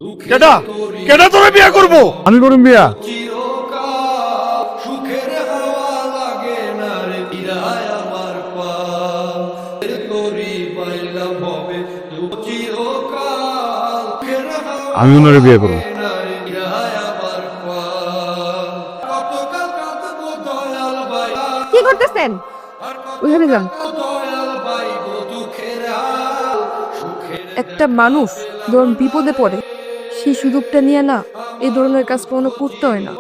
কেডা কেডা তোরে বিয়া করব? আমি করুম বিয়া। আমি ওনারে বিয়ে করব। কি করতেছেন? ওইখানে যান। একটা মানুষ যখন বিপদে পড়ে সেই সুযোগটা নিয়ে না এই ধরনের কাজ কোনো করতে হয় না।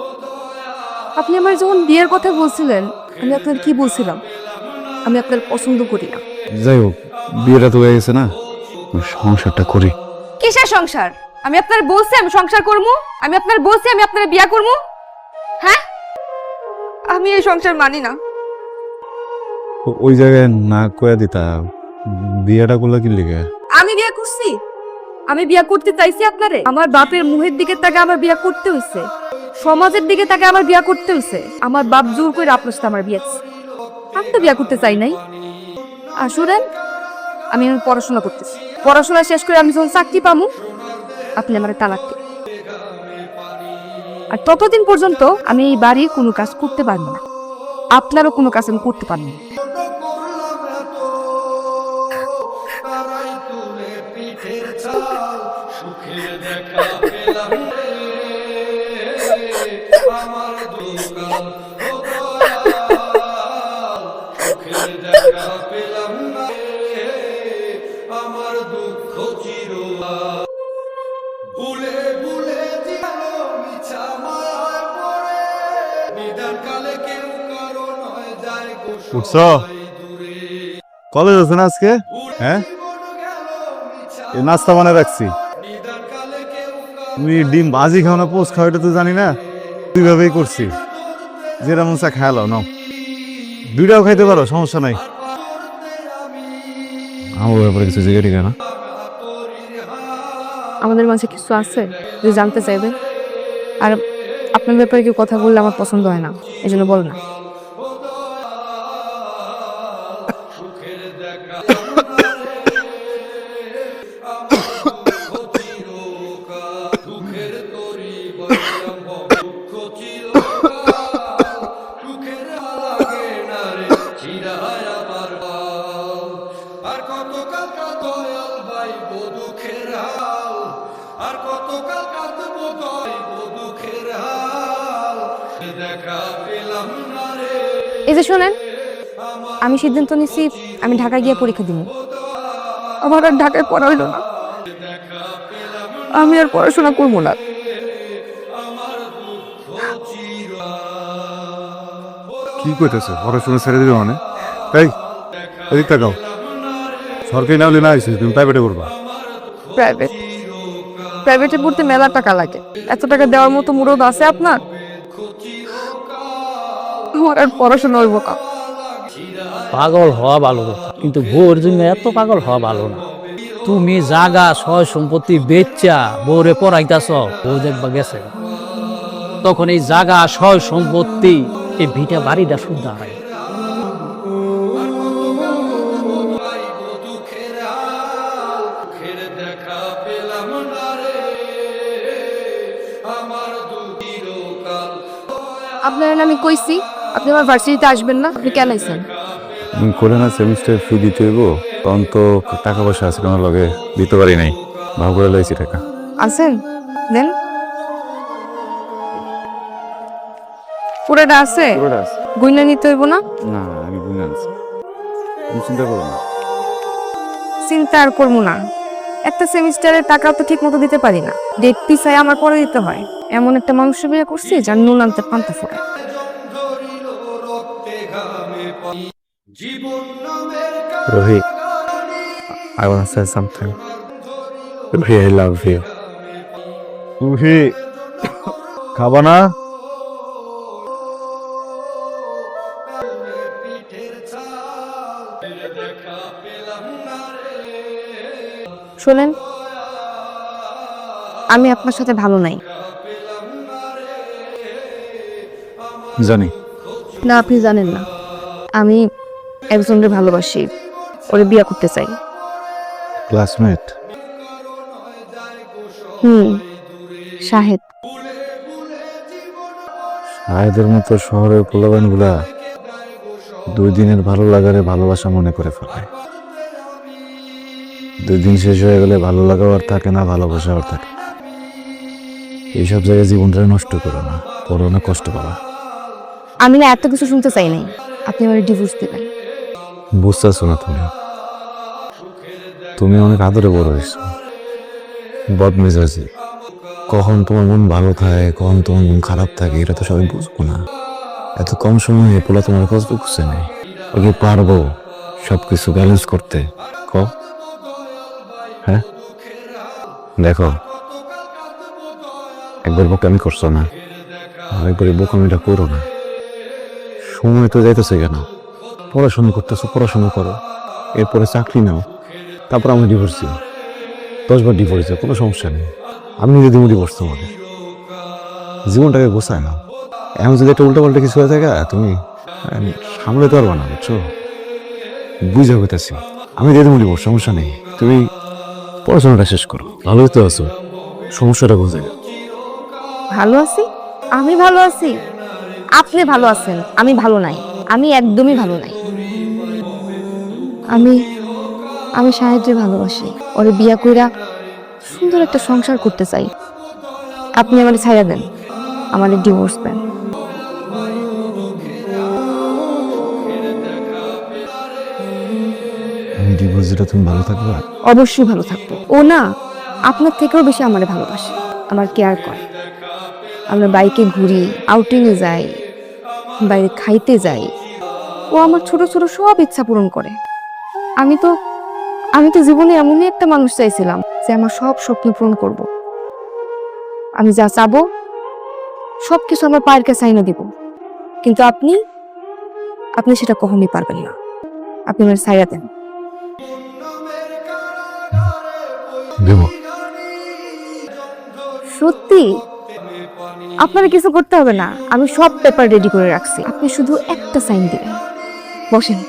আপনি আমার যখন বিয়ের কথা বলছিলেন, আমি আপনার কি বলছিলাম? আমি আপনার পছন্দ করি না। যাই হোক, বিয়েটা তো হয়ে গেছে না, সংসারটা করি। কিসের সংসার? আমি আপনার বলছি আমি সংসার করবো, আমি আপনার বলছি আমি আপনার বিয়া করবো। হ্যাঁ, আমি এই সংসার মানি না। ওই জায়গায় না কয়া দিতা, বিয়েটা করলে কি লিগে? আমি বিয়া করছি, আমি বিয়া করতে চাইছি আপনারে। আমার বাপের মুহের দিকে তাকে আমার বিয়া করতে হইছে, সমাজের দিকে তাকে আমার বিয়া করতে হইছে। আমার বাপ জোর করে আপনার সাথে আমার বিয়া দিছে। আমি তো বিয়া করতে চাই নাই। আসলে আমি এখন পড়াশোনা করতেছি, পড়াশোনা শেষ করে আমি যখন চাকরি পামু আপনি আমার তালাক দিন। আর ততদিন পর্যন্ত আমি এই বাড়ির কোনো কাজ করতে পারবো না, আপনারও কোনো কাজ আমি করতে পারবো না। উঠছো? কলেজ আছে না আজকে? হ্যাঁ, এই নাস্তা বানায় রাখছি। তুমি ডিম ভাজি খাও না পোস্ট খাও এটা তো জানি না, দুইভাবেই করছি। যেটা মন চা খায়ালো নাও, দুইটাও খাইতে পারো, সমস্যা নাই। আমার ব্যাপারে কিছু জিজ্ঞাসা কেন? আমাদের মাঝে কিছু আছে যে জানতে চাইবে, আর আপনার ব্যাপারে কেউ কথা বললে আমার পছন্দ হয় না, এই জন্য বল না। এই যে শোনেন, আমি সিদ্ধান্ত নিছি আমি ঢাকায় গিয়ে পরীক্ষা দিব। আমার আর ঢাকায় পড়া হইল না, আমি আর পড়াশোনা করবো না। কি কইতেছে? পড়াশোনা ছেড়ে দিবে মানে? এই এদিক তাকাও, সরকারি না হলে না আইসিস, তুমি প্রাইভেটে করবা। প্রাইভেট? প্রাইভেটে পড়তে মেলা টাকা লাগে, এত টাকা দেওয়ার মতো মুরদ আছে আপনার? আমার আর পড়াশোনা হইব না। পাগল হওয়া ভালো কথা, কিন্তু বউর জন্য এত পাগল হওয়া ভালো না। তুমি জাগা সয় সম্পত্তি বেচা বউরে পড়াইতাছ, বউ দেখবা গেছে, তখন এই জাগা সয় সম্পত্তি এই ভিটা বাড়িটা শুদ্ধ হয়। আপনার আমি কইছি আপনি আমার ভার্সিটিতে আসবেন না, আপনি কেন আইছেন? করে না সেমিস্টার ফি দিতে হইব, তখন তো টাকা পয়সা আছে কোনো লগে, দিতে পারি নাই, ভাব করে লাইছি টাকা। আছেন দেন, পুরোটা আছে, গুইনা নিতে হইব না। না আমি বুঝে আনছি, তুমি চিন্তা করো না। চিন্তা আর করবো না, একটা সেমিস্টারের টাকা তো ঠিক মতো দিতে পারি না, ডেট পিছায় আমার পরে দিতে হয়। এমন একটা মানুষ বিয়ে করছি যার নুন আনতে পান্তা ফোড়ে। Rohit, I want to say something. Rohit, I love you. তুমি খাবা না? শোনেন, আমি আপনার সাথে ভালো নাই। জানি। না আপনি জানেন না, আমি একজনকে ভালোবাসি, ওরে বিয়ে করতে চাই। ক্লাসমেট? শাহেদ। শাহেদের মতো শহরের পোলাবান গুলা 2 দিনের ভালো লাগারে ভালোবাসা মনে করে ফেলে। 2 দিন শেষ হয়ে গেলে ভালো লাগাও আর থাকে না, ভালোবাসা আর থাকে না। এইসব জায়গায় জীবনটা নষ্ট করো না, পরে অনেক কষ্ট পাবা। আমি না এত কিছু শুনতে চাই নাই, আপনি আমার ডিভোর্স দিবেন। বুঝতেছো না তুমি? তুমি অনেক আদরে বড় হয়েছো, বদমেজাজি। কখন তোমার মন ভালো থাকে, কখন তোমার মন খারাপ থাকে, এটা তো সবাই বুঝবো না। এত কম সময়ে পোলা তোমার কষ্ট বুঝছে নেই। ওকে পারবো সবকিছু ব্যালেন্স করতে? ক হ্যাঁ, দেখো, একবার বোকামি করছো না, আরেকবার বোকামিটা করো না। সময় তো যাইতেছে কেন? পড়াশোনা করতেছো, পড়াশোনা করো, এরপরে চাকরি নাও, তারপর আমি ডিভোর্স দিই। 10 বার ডিভোর্স দিই, কোনো সমস্যা নেই। আমি নিজে দিব ডিভোর্স তোমাকে। জীবনটাকে গোছায় না। এখন যদি একটা উল্টাপাল্টা কিছু হয়ে থাকে, তুমি সামলাতে পারবা না, বুঝছো? বুঝে হইতেছি, আমি দিয়ে দেবো ডিভোর্স, সমস্যা নেই। তুমি পড়াশোনাটা শেষ করো, ভালোই তো আছো, সমস্যাটা বুঝে। ভালো আছি? আমি ভালো আছি? আপনি ভালো আছেন, আমি ভালো নাই। আমি একদমই ভালো নাই। আমি আমি শাহেদকে ভালোবাসি, ওরে বিয়া কইরা সুন্দর একটা সংসার করতে চাই। আপনি আমারে ছাইড়া দেন, আমারে ডিভোর্স দেন। আমি ডিভোর্স দিলে তুমি ভালো থাকবে? অবশ্যই ভালো থাকবো। ও না আপনার থেকেও বেশি আমারে ভালোবাসে, আমার কেয়ার করে। আমরা বাইকে ঘুরি, আউটিংয়ে যাই, বাইরে খাইতে যাই। ও আমার ছোট ছোট সব ইচ্ছা পূরণ করে। আমি তো জীবনে এমনই একটা মানুষ চাইছিলাম যে আমার সব স্বপ্ন পূরণ করব। আমি যা চাবো সবকিছু আমার পায়ের কাছে আইনা দিব, কিন্তু আপনি সেটা কখনোই পারবেন না। আপনি আমার ছাইড়া দেন। দেব। সত্যি আপনার কিছু করতে হবে না, আমি সব পেপার রেডি করে রাখছি। আপনি শুধু একটা সাইন দিবেন। বসেন।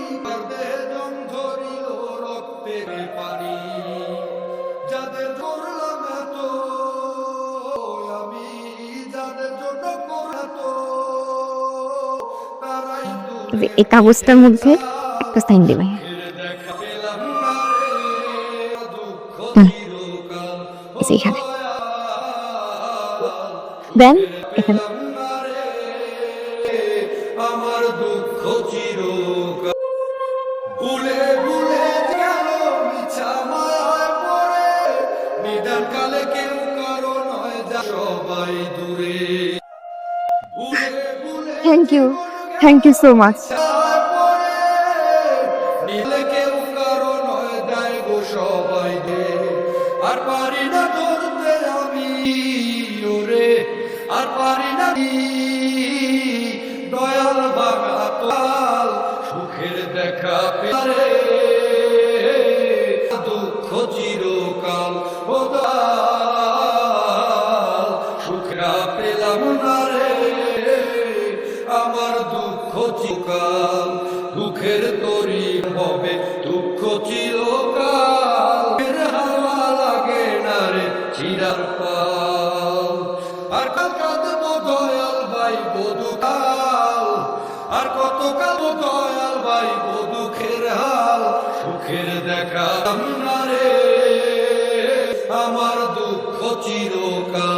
এই কাগজটার মধ্যে একটা সাইন দিবেন। এখানে দেন, এখানে। আমার দুঃখ চিরকাল ভুলে ভুলে গেল মিছা মায়ায় পড়ে, নিদান কালে কেউ কারো নয়, যা সবাই দূরে। Thank you so much. নিলে কেউ কারো নয়, যায় গো সবাই দে। আর পারি না ধরতে আমি ওরে, আর পারি না দয়াল বাগা কাল সুখের দেখা পেরে, দুঃখ চিরকাল ও দাল সুখরা পেলাম না রে। আমার দুঃখ চিরকাল, দুঃখের তরি হবে দুঃখ চিরকাল। হাওয়া লাগে না রে চিরার পাল, আর কাঁদবো দয়াল ভাই বধুকাল, আর কত কাঁদবো দয়াল ভাই বধুখের হাল, সুখের দেখা না রে। আমার দুঃখ চিরকাল।